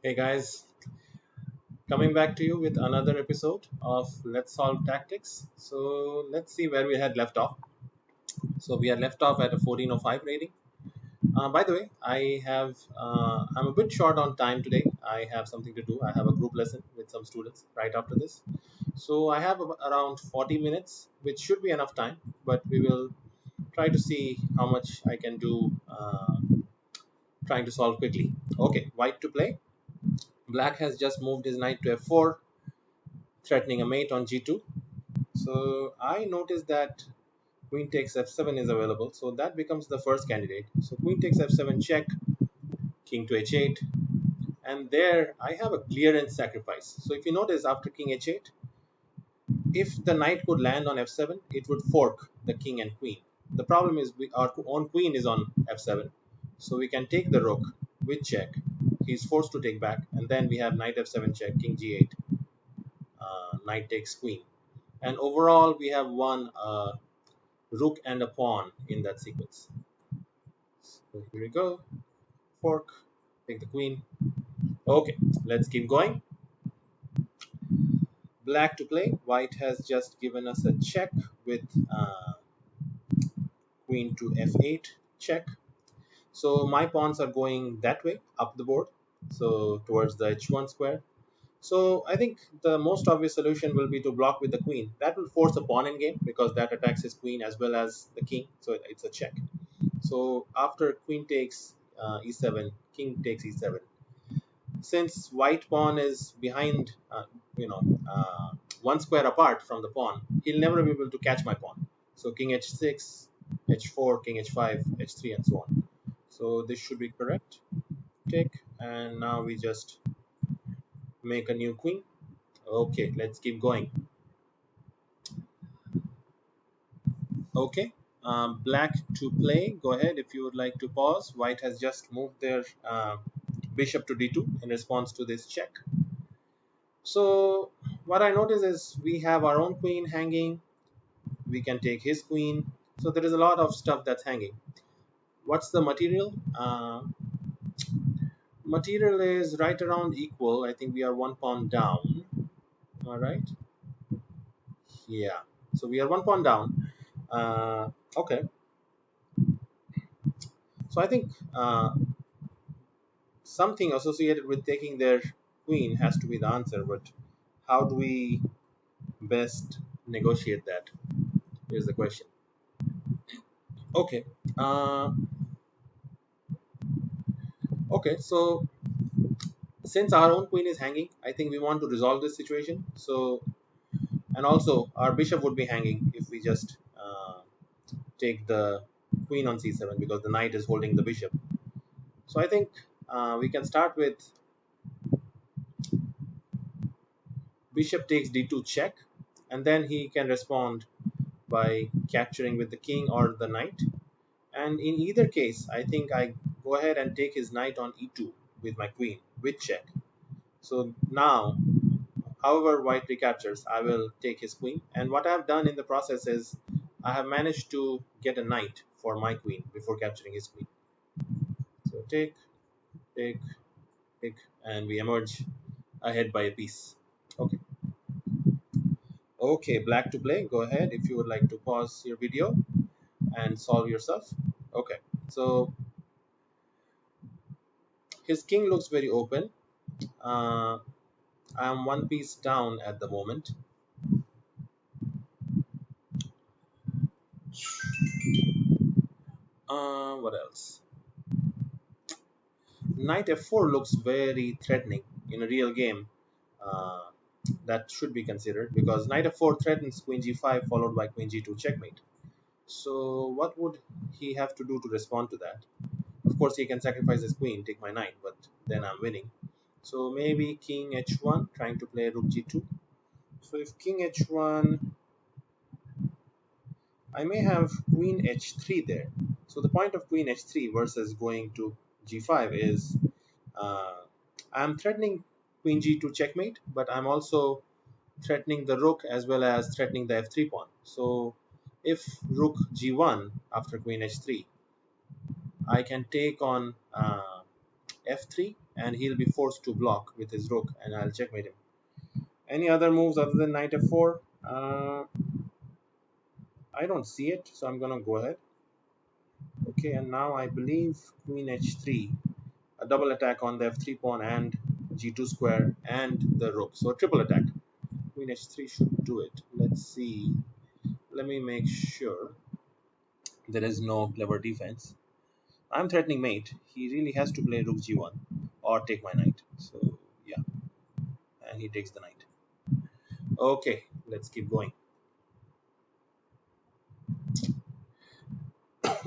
Hey guys, coming back to you with another episode of Let's Solve Tactics. So let's see where we had left off. So we had left off at a 1405 rating. By the way, I'm a bit short on time today. I have something to do. I have a group lesson with some students right after this. So I have around 40 minutes, which should be enough time, but we will try to see how much I can do trying to solve quickly. Okay, white to play. Black has just moved his knight to f4, threatening a mate on g2. So I noticed that queen takes f7 is available, so that becomes the first candidate. So queen takes f7 check, king to h8, and there I have a clearance sacrifice. So if you notice after king h8, if the knight could land on f7, it would fork the king and queen. The problem is our own queen is on f7, so we can take the rook with check. He's forced to take back, and then we have knight f7 check, king g8, knight takes queen. And overall, we have won rook and a pawn in that sequence. So here we go. Fork, take the queen. Okay, let's keep going. Black to play. White has just given us a check with queen to f8 check. So my pawns are going that way up the board, so towards the h1 square. So I think the most obvious solution will be to block with the queen. That will force a pawn in game because that attacks his queen as well as the king. So it's a check. So after queen takes e7, king takes e7. Since white pawn is behind, you know, one square apart from the pawn, he'll never be able to catch my pawn. So king h6, h4, king h5, h3, and so on. So this should be correct. Take, and now we just make a new queen. Okay, let's keep going. Okay, black to play. Go ahead if you would like to pause. White has just moved their bishop to d2 in response to this check. So what I notice is we have our own queen hanging. We can take his queen. So there is a lot of stuff that's hanging. What's the material? Material is right around equal. I think we are one pawn down. All right. Yeah. So we are one pawn down. Okay. So I think something associated with taking their queen has to be the answer. But how do we best negotiate that? Is the question. Okay. Okay. So since our own queen is hanging, I think we want to resolve this situation. So, and also our bishop would be hanging if we just take the queen on c7 because the knight is holding the bishop. So I think we can start with bishop takes d2 check, and then he can respond by capturing with the king or the knight. And in either case, I think I go ahead and take his knight on e2 with my queen with check. So now, however white recaptures, I will take his queen. And what I have done in the process is I have managed to get a knight for my queen before capturing his queen. So take, take, take, and we emerge ahead by a piece. Okay. Okay, black to play. Go ahead if you would like to pause your video and solve yourself. Okay, so his king looks very open. Uh, I'm one piece down at the moment. What else? Knight f4 looks very threatening in a real game. Uh, that should be considered because knight f4 threatens queen g5 followed by queen g2 checkmate. So what would he have to do to respond to that? Of course, he can sacrifice his queen, take my knight, but then I'm winning. So maybe king h1, trying to play rook g2. So if king h1, I may have queen h3 there. So the point of queen h3 versus going to g5 is uh, I'm threatening queen g2 checkmate, but I'm also threatening the rook as well as threatening the f3 pawn. So if rook g1 after queen h3, I can take on f3 and he'll be forced to block with his rook, and I'll checkmate him. Any other moves other than knight f4? I don't see it, so I'm gonna go ahead. Okay, and now I believe queen h3, a double attack on the f3 pawn and g2 square and the rook. So a triple attack. Queen h3 should do it. Let's see. Let me make sure there is no clever defense. I'm threatening mate. He really has to play rook g1 or take my knight. So yeah, and he takes the knight. Okay, let's keep going.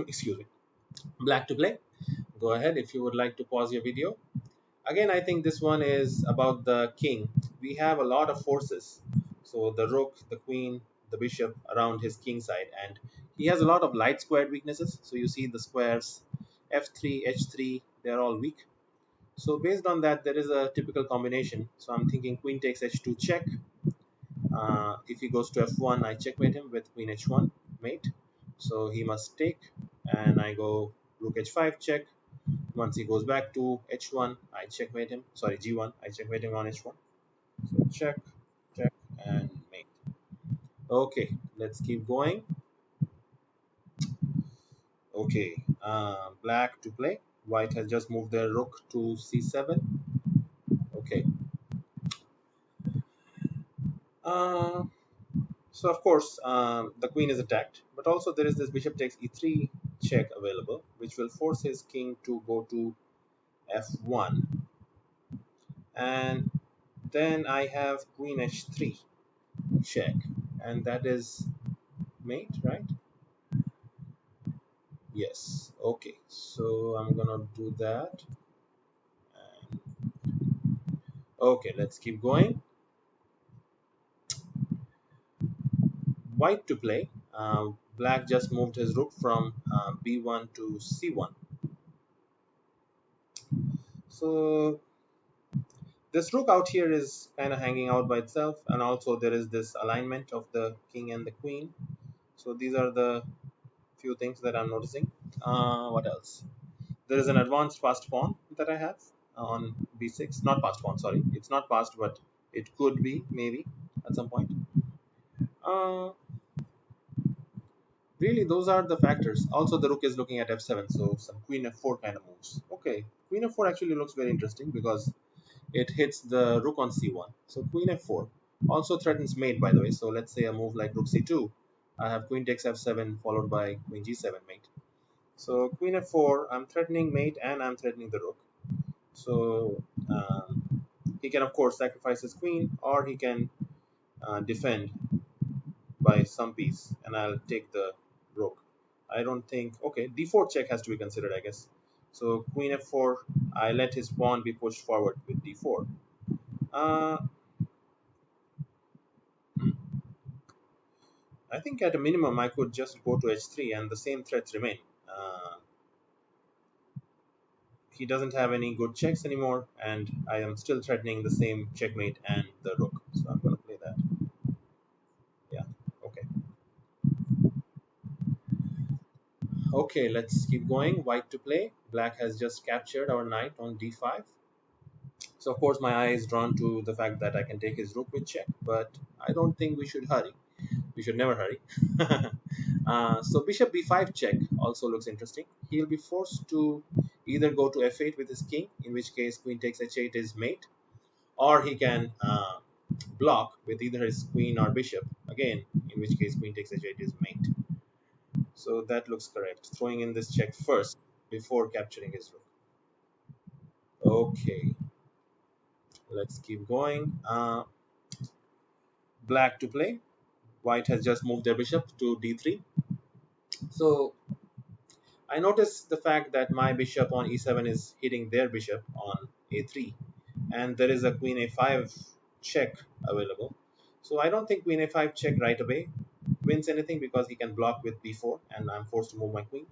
Excuse me. Black to play. Go ahead if you would like to pause your video. Again, I think this one is about the king. We have a lot of forces. So the rook, the queen, the bishop around his king side, and he has a lot of light squared weaknesses. So you see the squares f3, h3, they're all weak. So based on that, there is a typical combination. So I'm thinking queen takes h2 check. If he goes to f1, I checkmate him with queen h1 mate. So he must take, and I go rook h5 check. Once he goes back to h1, I checkmate him. Sorry, g1, I checkmate him on h1. So check, check, and mate. Okay, let's keep going. Okay, black to play. White has just moved their rook to c7. Okay. Uh, so of course, the queen is attacked, but also there is this bishop takes e3 check available, which will force his king to go to f1, and then I have queen h3 check, and that is mate, right? Yes. Okay, so I'm gonna do that. And okay, let's keep going. White to play. Black just moved his rook from b1 to c1. So this rook out here is kind of hanging out by itself, and also there is this alignment of the king and the queen. So these are the few things that I'm noticing. What else? There is an advanced passed pawn that I have on b6. Not passed pawn, sorry. It's not passed, but it could be, maybe, at some point. Uh, Really, those are the factors. Also, the rook is looking at f7, so some queen f4 kind of moves. Okay, queen f4 actually looks very interesting because it hits the rook on c1. So queen f4 also threatens mate, by the way. So let's say a move like rook c2. I have queen takes f7 followed by queen g7 mate. So queen f4, I'm threatening mate and I'm threatening the rook. So he can of course sacrifice his queen, or he can defend by some piece, and I'll take the rook. I don't think, okay, d4 check has to be considered, I guess. So queen f4, I let his pawn be pushed forward with d4. Uh, hmm, I think at a minimum I could just go to h3 and the same threats remain. He doesn't have any good checks anymore, and I am still threatening the same checkmate and the rook. So I'm going to play that. Yeah, okay. Okay, let's keep going. White to play. Black has just captured our knight on d5. So of course my eye is drawn to the fact that I can take his rook with check, but I don't think we should hurry. We should never hurry. So bishop b5 check also looks interesting. He'll be forced to either go to f8 with his king, in which case queen takes h8 is mate, or he can block with either his queen or bishop, again, in which case queen takes h8 is mate. So that looks correct, throwing in this check first before capturing his rook. Okay, let's keep going. Black to play. White has just moved their bishop to d3. So I notice the fact that my bishop on e7 is hitting their bishop on a3, and there is a queen a5 check available. So I don't think queen a5 check right away wins anything because he can block with b4 and I'm forced to move my queen.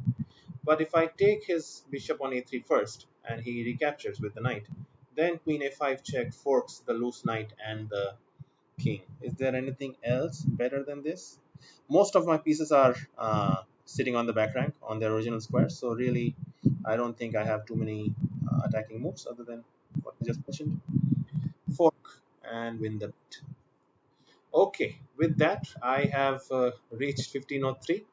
But if I take his bishop on a3 first and he recaptures with the knight, then queen a5 check forks the loose knight and the king. Is there anything else better than this? Most of my pieces are sitting on the back rank on their original square, so really I don't think I have too many attacking moves other than what I just mentioned, fork and win the bet. Okay, with that, I have reached 1503,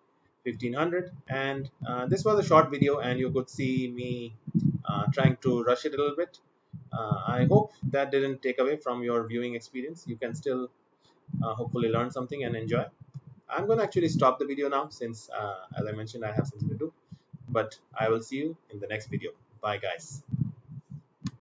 1500, and this was a short video, and you could see me trying to rush it a little bit. I hope that didn't take away from your viewing experience. You can still hopefully learn something and enjoy. I'm going to actually stop the video now since, as I mentioned, I have something to do. But I will see you in the next video. Bye, guys.